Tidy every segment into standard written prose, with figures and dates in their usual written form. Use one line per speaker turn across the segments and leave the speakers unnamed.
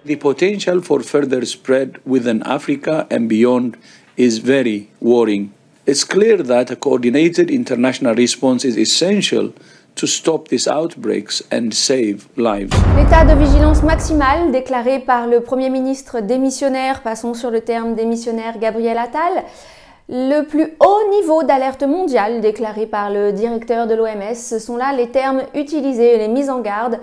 The potential for further spread within Africa and beyond is very worrying. It's clear that a coordinated international response is essential to stop these outbreaks and save lives.
L'état de vigilance maximale déclaré par le Premier ministre démissionnaire, passons sur le terme démissionnaire, Gabriel Attal. Le plus haut niveau d'alerte mondiale déclaré par le directeur de l'OMS, ce sont là les termes utilisés et les mises en garde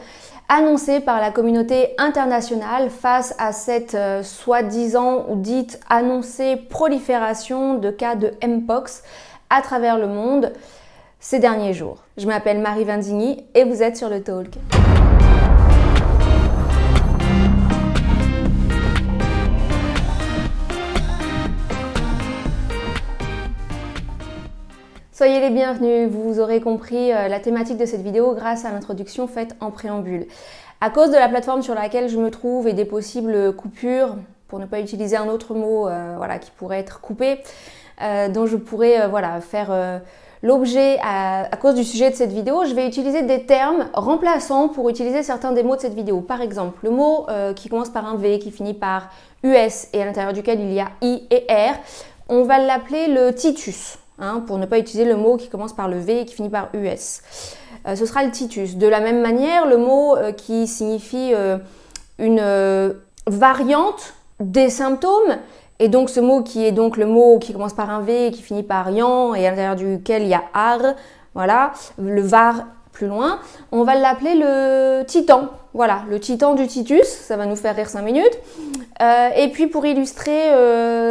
annoncées par la communauté internationale face à cette soi-disant ou dite annoncée prolifération de cas de Mpox à travers le monde ces derniers jours. Je m'appelle Marie Vindigny et vous êtes sur le Talk. Soyez les bienvenus, vous aurez compris la thématique de cette vidéo grâce à l'introduction faite en préambule. À cause de la plateforme sur laquelle je me trouve et des possibles coupures, pour ne pas utiliser un autre mot qui pourrait être coupé, dont je pourrais faire l'objet à cause du sujet de cette vidéo, je vais utiliser des termes remplaçants pour utiliser certains des mots de cette vidéo. Par exemple, le mot qui commence par un V, qui finit par US et à l'intérieur duquel il y a I et R, on va l'appeler le titus. Pour ne pas utiliser le mot qui commence par le V et qui finit par US. Ce sera le titus. De la même manière, le mot qui signifie une variante des symptômes, et donc ce mot qui est donc le mot qui commence par un V et qui finit par ian et à l'intérieur duquel il y a ar, voilà, le var plus loin, on va l'appeler le titan. Voilà, le titan du titus, ça va nous faire rire 5 minutes. Et puis pour illustrer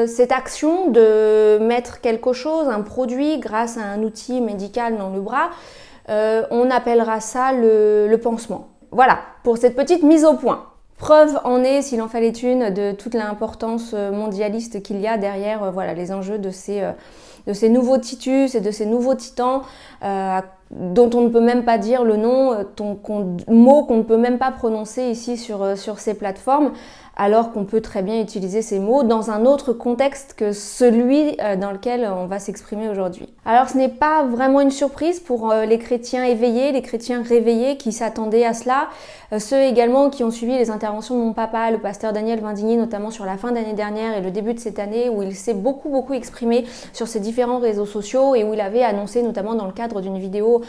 cette action de mettre quelque chose, un produit, grâce à un outil médical dans le bras, on appellera ça le pansement. Voilà, pour cette petite mise au point. Preuve en est, s'il en fallait une, de toute l'importance mondialiste qu'il y a derrière les enjeux de ces nouveaux titus et de ces nouveaux titans dont on ne peut même pas dire le nom, mot qu'on ne peut même pas prononcer ici sur ces plateformes, alors qu'on peut très bien utiliser ces mots dans un autre contexte que celui dans lequel on va s'exprimer aujourd'hui. Alors ce n'est pas vraiment une surprise pour les chrétiens éveillés, les chrétiens réveillés qui s'attendaient à cela, ceux également qui ont suivi les interventions de mon papa, le pasteur Daniel Vindigny, notamment sur la fin d'année dernière et le début de cette année, où il s'est beaucoup exprimé sur ces différents réseaux sociaux et où il avait annoncé, notamment dans le cadre d'une vidéo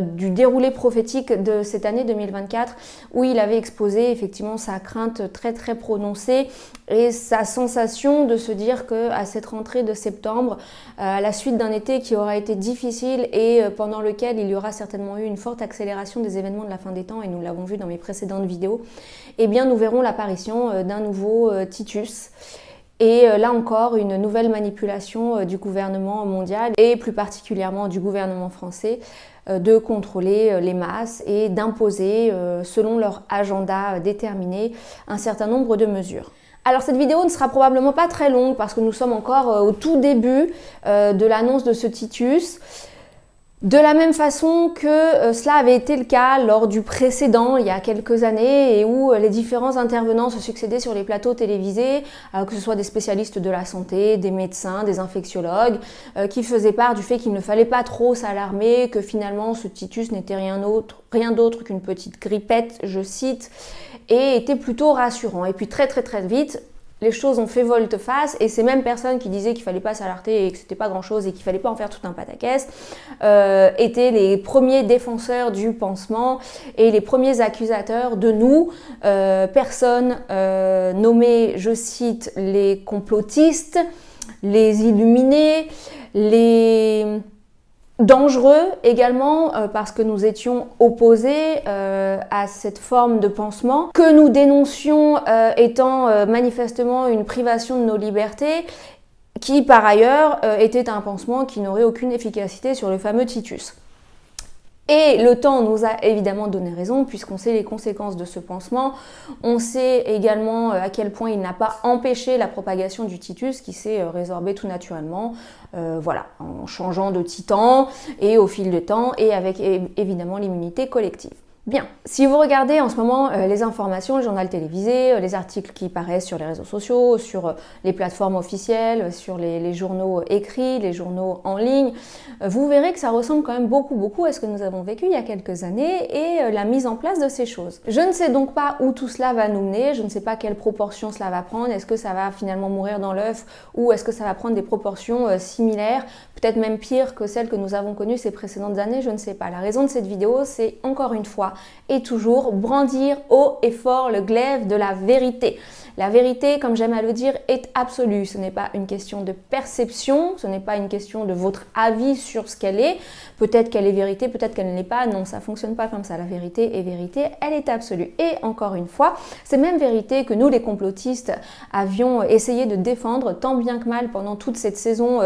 du déroulé prophétique de cette année 2024, où il avait exposé effectivement sa crainte très prononcée et sa sensation de se dire qu'à cette rentrée de septembre, à la suite d'un été qui aura été difficile et pendant lequel il y aura certainement eu une forte accélération des événements de la fin des temps, et nous l'avons vu dans mes précédentes vidéos, eh bien nous verrons l'apparition d'un nouveau Titus. Et là encore, une nouvelle manipulation du gouvernement mondial et plus particulièrement du gouvernement français de contrôler les masses et d'imposer, selon leur agenda déterminé, un certain nombre de mesures. Alors cette vidéo ne sera probablement pas très longue parce que nous sommes encore au tout début de l'annonce de ce Titus. De la même façon que cela avait été le cas lors du précédent, il y a quelques années, et où les différents intervenants se succédaient sur les plateaux télévisés, que ce soit des spécialistes de la santé, des médecins, des infectiologues, qui faisaient part du fait qu'il ne fallait pas trop s'alarmer, que finalement ce Titus n'était rien d'autre qu'une petite grippette, je cite, et était plutôt rassurant. Et puis très vite, les choses ont fait volte-face et ces mêmes personnes qui disaient qu'il fallait pas s'alerter et que c'était pas grand-chose et qu'il fallait pas en faire tout un pataquès étaient les premiers défenseurs du pansement et les premiers accusateurs de nous, personnes nommées, je cite, les complotistes, les illuminés, les dangereux également parce que nous étions opposés à cette forme de pansement, que nous dénoncions étant manifestement une privation de nos libertés, qui par ailleurs était un pansement qui n'aurait aucune efficacité sur le fameux Titus. Et le temps nous a évidemment donné raison puisqu'on sait les conséquences de ce pansement. On sait également à quel point il n'a pas empêché la propagation du Titus qui s'est résorbé tout naturellement, en changeant de titan et au fil du temps et avec évidemment l'immunité collective. Bien, si vous regardez en ce moment les informations, le journal télévisé, les articles qui paraissent sur les réseaux sociaux, sur les plateformes officielles, sur les journaux écrits, les journaux en ligne, vous verrez que ça ressemble quand même beaucoup à ce que nous avons vécu il y a quelques années et la mise en place de ces choses. Je ne sais donc pas où tout cela va nous mener, je ne sais pas quelle proportion cela va prendre, est-ce que ça va finalement mourir dans l'œuf ou est-ce que ça va prendre des proportions similaires, peut-être même pires que celles que nous avons connues ces précédentes années, je ne sais pas. La raison de cette vidéo, c'est encore une fois et toujours brandir haut et fort le glaive de la vérité. La vérité, comme j'aime à le dire, est absolue. Ce n'est pas une question de perception, ce n'est pas une question de votre avis sur ce qu'elle est. Peut-être qu'elle est vérité, peut-être qu'elle ne l'est pas. Non, ça ne fonctionne pas comme ça. La vérité est vérité, elle est absolue. Et encore une fois, ces mêmes vérités que nous, les complotistes, avions essayé de défendre tant bien que mal pendant toute cette saison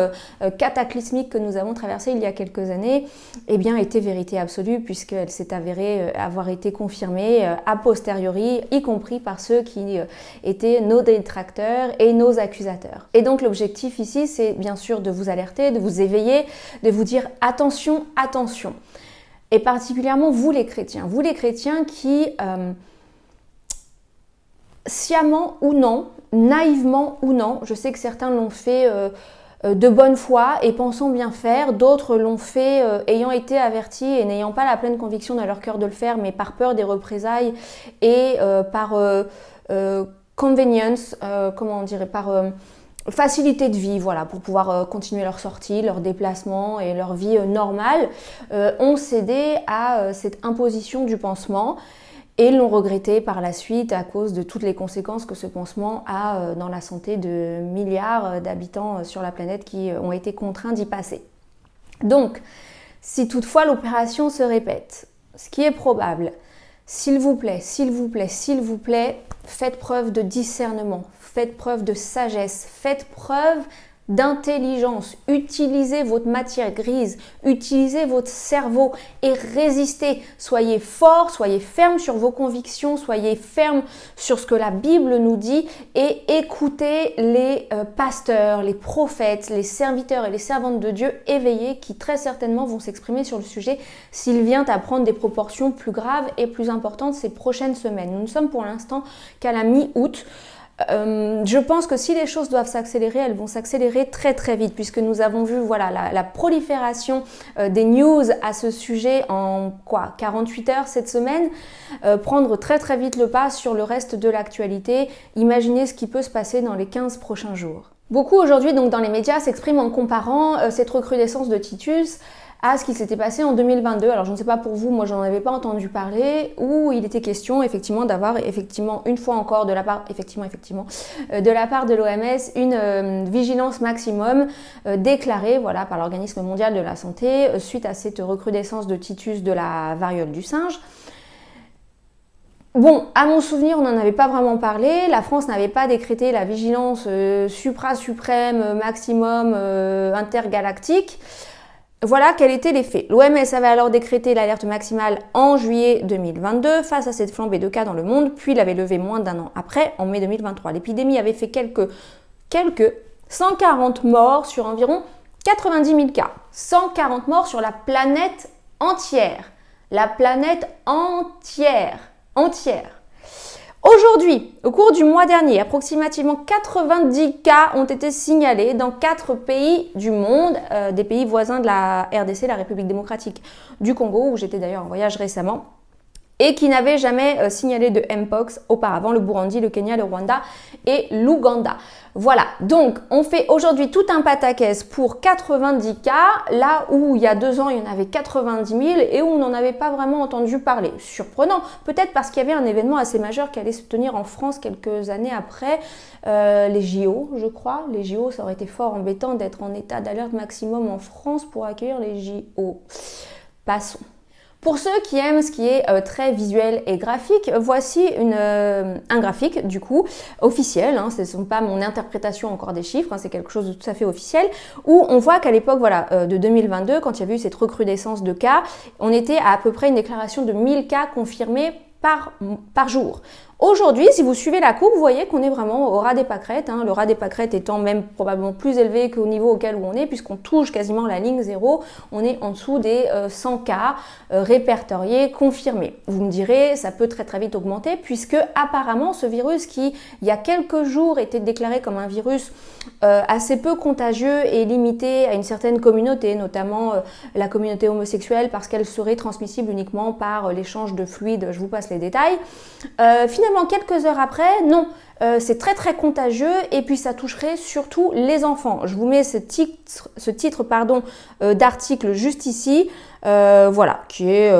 cataclysmique que nous avons traversée il y a quelques années, eh bien, étaient vérité absolue puisqu'elle s'est avérée avoir été confirmée a posteriori, y compris par ceux qui étaient nos détracteurs et nos accusateurs. Et donc l'objectif ici, c'est bien sûr de vous alerter, de vous éveiller, de vous dire attention, attention. Et particulièrement vous les chrétiens qui, sciemment ou non, naïvement ou non, je sais que certains l'ont fait de bonne foi et pensant bien faire, d'autres l'ont fait ayant été avertis et n'ayant pas la pleine conviction dans leur cœur de le faire, mais par peur des représailles et par convenience, comment on dirait, par facilité de vie, voilà, pour pouvoir continuer leur sortie, leur déplacement et leur vie normale, ont cédé à cette imposition du pansement et l'ont regretté par la suite à cause de toutes les conséquences que ce pansement a dans la santé de milliards d'habitants sur la planète qui ont été contraints d'y passer. Donc, si toutefois l'opération se répète, ce qui est probable, s'il vous plaît, faites preuve de discernement, faites preuve de sagesse, faites preuve d'intelligence, utilisez votre matière grise, utilisez votre cerveau et résistez. Soyez forts, soyez fermes sur vos convictions, soyez fermes sur ce que la Bible nous dit et écoutez les pasteurs, les prophètes, les serviteurs et les servantes de Dieu éveillés qui très certainement vont s'exprimer sur le sujet s'il vient à prendre des proportions plus graves et plus importantes ces prochaines semaines. Nous ne sommes pour l'instant qu'à la mi-août. Je pense que si les choses doivent s'accélérer, elles vont s'accélérer très vite puisque nous avons vu voilà, la prolifération des news à ce sujet en 48 heures cette semaine, prendre très vite le pas sur le reste de l'actualité. Imaginez ce qui peut se passer dans les 15 prochains jours. Beaucoup aujourd'hui donc dans les médias s'expriment en comparant cette recrudescence de Titus à ce qui s'était passé en 2022. Alors je ne sais pas pour vous, moi j'en avais pas entendu parler, où il était question effectivement d'avoir une fois encore de la part de la part de l'OMS une vigilance maximum déclarée voilà, par l'Organisme mondial de la santé suite à cette recrudescence de Titus de la variole du singe. Bon, à mon souvenir, on n'en avait pas vraiment parlé. La France n'avait pas décrété la vigilance supra-suprême, maximum, intergalactique. Voilà quels étaient les faits. L'OMS avait alors décrété l'alerte maximale en juillet 2022 face à cette flambée de cas dans le monde, puis l'avait levée moins d'un an après, en mai 2023. L'épidémie avait fait quelques 140 morts sur environ 90 000 cas. 140 morts sur la planète entière. La planète entière. Aujourd'hui, au cours du mois dernier, approximativement 90 cas ont été signalés dans 4 pays du monde, des pays voisins de la RDC, la République démocratique du Congo, où j'étais d'ailleurs en voyage récemment, et qui n'avaient jamais signalé de Mpox auparavant, le Burundi, le Kenya, le Rwanda et l'Ouganda. Voilà, donc on fait aujourd'hui tout un pataquès pour 90 cas, là où il y a 2 ans il y en avait 90 000 et où on n'en avait pas vraiment entendu parler. Surprenant, peut-être parce qu'il y avait un événement assez majeur qui allait se tenir en France quelques années après, les JO je crois. Les JO, ça aurait été fort embêtant d'être en état d'alerte maximum en France pour accueillir les JO. Passons. Pour ceux qui aiment ce qui est très visuel et graphique, voici un graphique du coup officiel, hein, ce ne sont pas mon interprétation encore des chiffres, hein, c'est quelque chose de tout à fait officiel, où on voit qu'à l'époque voilà, de 2022, quand il y a eu cette recrudescence de cas, on était à peu près une déclaration de 1000 cas confirmés par jour. Aujourd'hui, si vous suivez la courbe, vous voyez qu'on est vraiment au ras des pâquerettes, hein, le ras des pâquerettes étant même probablement plus élevé qu'au niveau auquel on est, puisqu'on touche quasiment la ligne 0, on est en dessous des 100 cas répertoriés, confirmés. Vous me direz, ça peut très très vite augmenter, puisque apparemment ce virus qui, il y a quelques jours, était déclaré comme un virus assez peu contagieux et limité à une certaine communauté, notamment la communauté homosexuelle, parce qu'elle serait transmissible uniquement par l'échange de fluides, je vous passe les détails. Finalement, quelques heures après, non, c'est très très contagieux et puis ça toucherait surtout les enfants. Je vous mets ce titre d'article juste ici, voilà, qui est,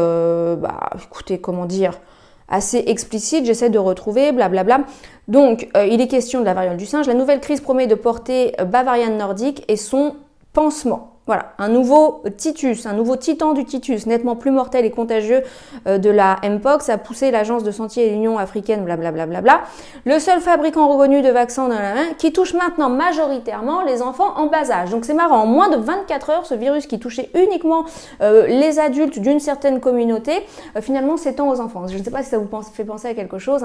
écoutez, comment dire, assez explicite, j'essaie de retrouver, blablabla. Donc, il est question de la variole du singe. La nouvelle crise promet de porter Bavarian nordique et son pansement. Voilà, un nouveau titus, un nouveau titan du titus, nettement plus mortel et contagieux de la Mpox, a poussé l'agence de santé et l'Union africaine, blablabla. Le seul fabricant reconnu de vaccins dans la main qui touche maintenant majoritairement les enfants en bas âge. Donc c'est marrant, en moins de 24 heures, ce virus qui touchait uniquement les adultes d'une certaine communauté, finalement s'étend aux enfants. Je ne sais pas si ça vous fait penser à quelque chose,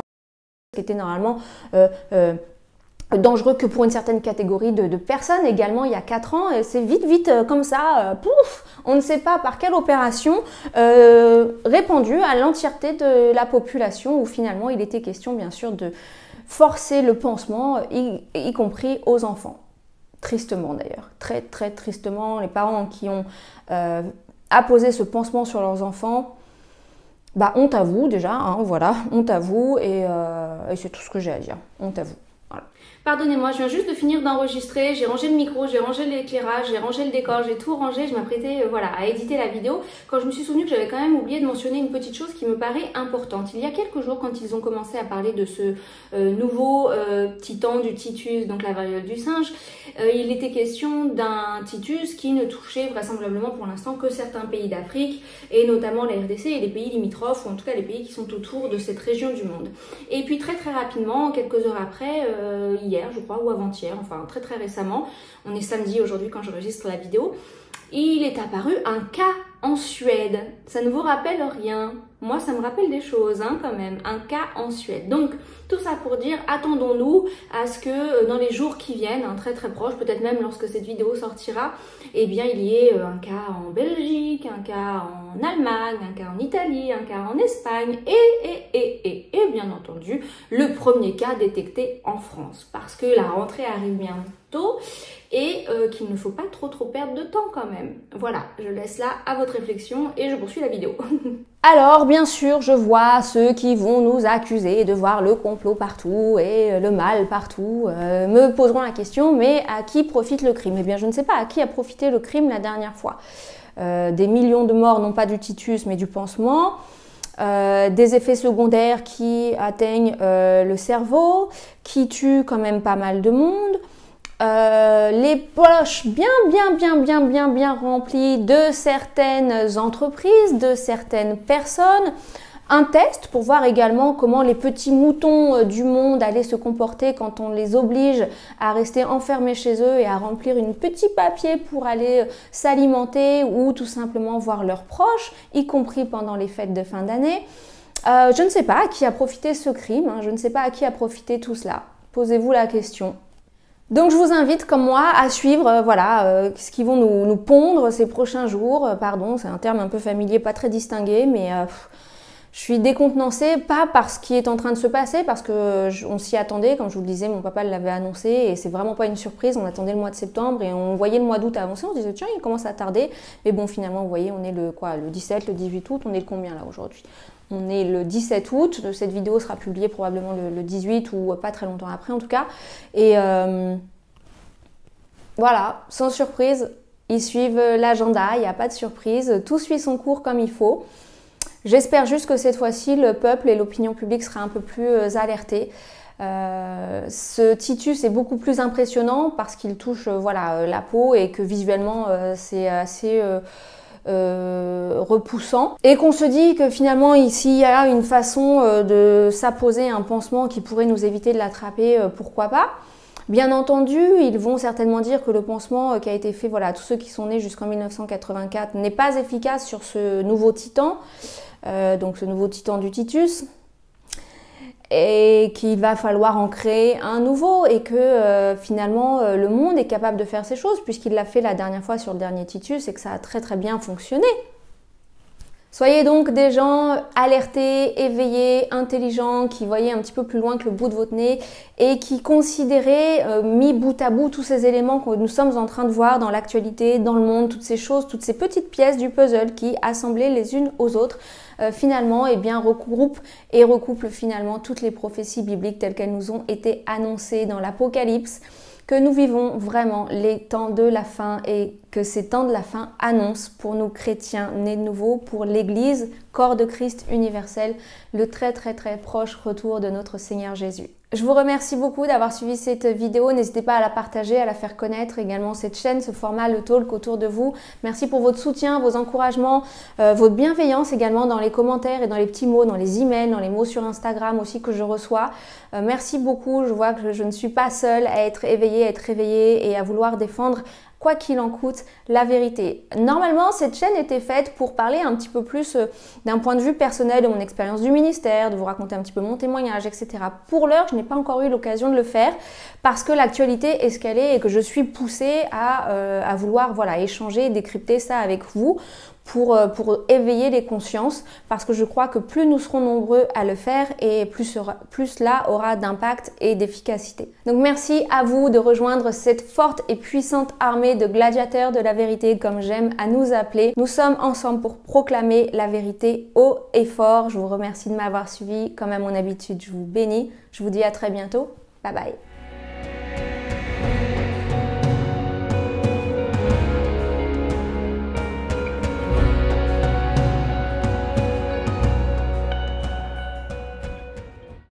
qui était normalement dangereux que pour une certaine catégorie de personnes également il y a 4 ans, et c'est vite comme ça, pouf, on ne sait pas par quelle opération répandue à l'entièreté de la population, où finalement il était question bien sûr de forcer le pansement, y compris aux enfants. Tristement d'ailleurs, très très tristement, les parents qui ont apposé ce pansement sur leurs enfants, bah honte à vous déjà, hein, voilà, honte à vous, et c'est tout ce que j'ai à dire, honte à vous. Voilà. Pardonnez-moi, je viens juste de finir d'enregistrer, j'ai rangé le micro, j'ai rangé l'éclairage, j'ai rangé le décor, j'ai tout rangé, je m'apprêtais à éditer la vidéo, quand je me suis souvenu que j'avais quand même oublié de mentionner une petite chose qui me paraît importante. Il y a quelques jours, quand ils ont commencé à parler de ce nouveau titan du titus, donc la variole du singe, il était question d'un titus qui ne touchait vraisemblablement pour l'instant que certains pays d'Afrique, et notamment la RDC et les pays limitrophes, ou en tout cas les pays qui sont autour de cette région du monde. Et puis très rapidement, quelques heures après, hier je crois, ou avant-hier, enfin très récemment, on est samedi aujourd'hui quand j'enregistre la vidéo, il est apparu un cas en Suède. Ça ne vous rappelle rien? Moi ça me rappelle des choses hein, quand même, un cas en Suède. Donc tout ça pour dire, attendons-nous à ce que dans les jours qui viennent, hein, très proches, peut-être même lorsque cette vidéo sortira, eh bien il y ait un cas en Belgique, un cas en Allemagne, un cas en Italie, un cas en Espagne et bien entendu le premier cas détecté en France, parce que la rentrée arrive bientôt et qu'il ne faut pas trop perdre de temps quand même. Voilà, je laisse là à votre réflexion et je poursuis la vidéo. Alors, bien sûr, je vois ceux qui vont nous accuser de voir le complot partout et le mal partout, me poseront la question, mais à qui profite le crime? Eh bien, je ne sais pas à qui a profité le crime la dernière fois. Des millions de morts, non pas du titus, mais du pansement. Des effets secondaires qui atteignent le cerveau, qui tuent quand même pas mal de monde. Les poches bien remplies de certaines entreprises, de certaines personnes. Un test pour voir également comment les petits moutons du monde allaient se comporter quand on les oblige à rester enfermés chez eux et à remplir une petit papier pour aller s'alimenter ou tout simplement voir leurs proches, y compris pendant les fêtes de fin d'année. Je ne sais pas à qui a profité ce crime, hein, je ne sais pas à qui a profité tout cela. Posez-vous la question. Donc je vous invite comme moi à suivre ce qu'ils vont nous pondre ces prochains jours. Pardon, c'est un terme un peu familier, pas très distingué, mais je suis décontenancée, pas par ce qui est en train de se passer, parce que on s'y attendait, comme je vous le disais, mon papa l'avait annoncé, et c'est vraiment pas une surprise, on attendait le mois de septembre, et on voyait le mois d'août avancer, on se disait tiens, il commence à tarder, mais bon finalement vous voyez, on est le 17, le 18 août, on est le combien là aujourd'hui? On est le 17 août, cette vidéo sera publiée probablement le 18 ou pas très longtemps après en tout cas, et voilà, sans surprise, ils suivent l'agenda, il n'y a pas de surprise, tout suit son cours comme il faut. J'espère juste que cette fois-ci, le peuple et l'opinion publique sera un peu plus alertés. Ce titus est beaucoup plus impressionnant parce qu'il touche la peau et que visuellement c'est assez repoussant. Et qu'on se dit que finalement ici il y a une façon de s'apposer un pansement qui pourrait nous éviter de l'attraper, pourquoi pas. Bien entendu, ils vont certainement dire que le pansement qui a été fait, tous ceux qui sont nés jusqu'en 1984, n'est pas efficace sur ce nouveau titan, donc ce nouveau titan du titus. et qu'il va falloir en créer un nouveau et que finalement le monde est capable de faire ces choses puisqu'il l'a fait la dernière fois sur le dernier Titus et que ça a très très bien fonctionné. Soyez donc des gens alertés, éveillés, intelligents, qui voyaient un petit peu plus loin que le bout de votre nez et qui considéraient, mis bout à bout, tous ces éléments que nous sommes en train de voir dans l'actualité, dans le monde, toutes ces choses, toutes ces petites pièces du puzzle qui, assemblées les unes aux autres, finalement, eh bien, regroupent et recouplent finalement toutes les prophéties bibliques telles qu'elles nous ont été annoncées dans l'Apocalypse, que nous vivons vraiment les temps de la fin et que ces temps de la fin annoncent pour nous chrétiens nés de nouveau, pour l'Église, corps de Christ universel, le très très très proche retour de notre Seigneur Jésus. Je vous remercie beaucoup d'avoir suivi cette vidéo. N'hésitez pas à la partager, à la faire connaître également cette chaîne, ce format, le talk autour de vous. Merci pour votre soutien, vos encouragements, votre bienveillance également dans les commentaires et dans les petits mots, dans les emails, dans les mots sur Instagram aussi que je reçois. Merci beaucoup. Je vois que je ne suis pas seule à être éveillée et à vouloir défendre quoi qu'il en coûte, la vérité. Normalement, cette chaîne était faite pour parler un petit peu plus d'un point de vue personnel de mon expérience du ministère, de vous raconter un petit peu mon témoignage, etc. Pour l'heure, je n'ai pas encore eu l'occasion de le faire parce que l'actualité est ce qu'elle est et que je suis poussée à vouloir échanger, décrypter ça avec vous pour éveiller les consciences, parce que je crois que plus nous serons nombreux à le faire et plus cela aura d'impact et d'efficacité. Donc merci à vous de rejoindre cette forte et puissante armée de gladiateurs de la vérité, comme j'aime à nous appeler. Nous sommes ensemble pour proclamer la vérité haut et fort. Je vous remercie de m'avoir suivi. Comme à mon habitude, je vous bénis. Je vous dis à très bientôt. Bye bye.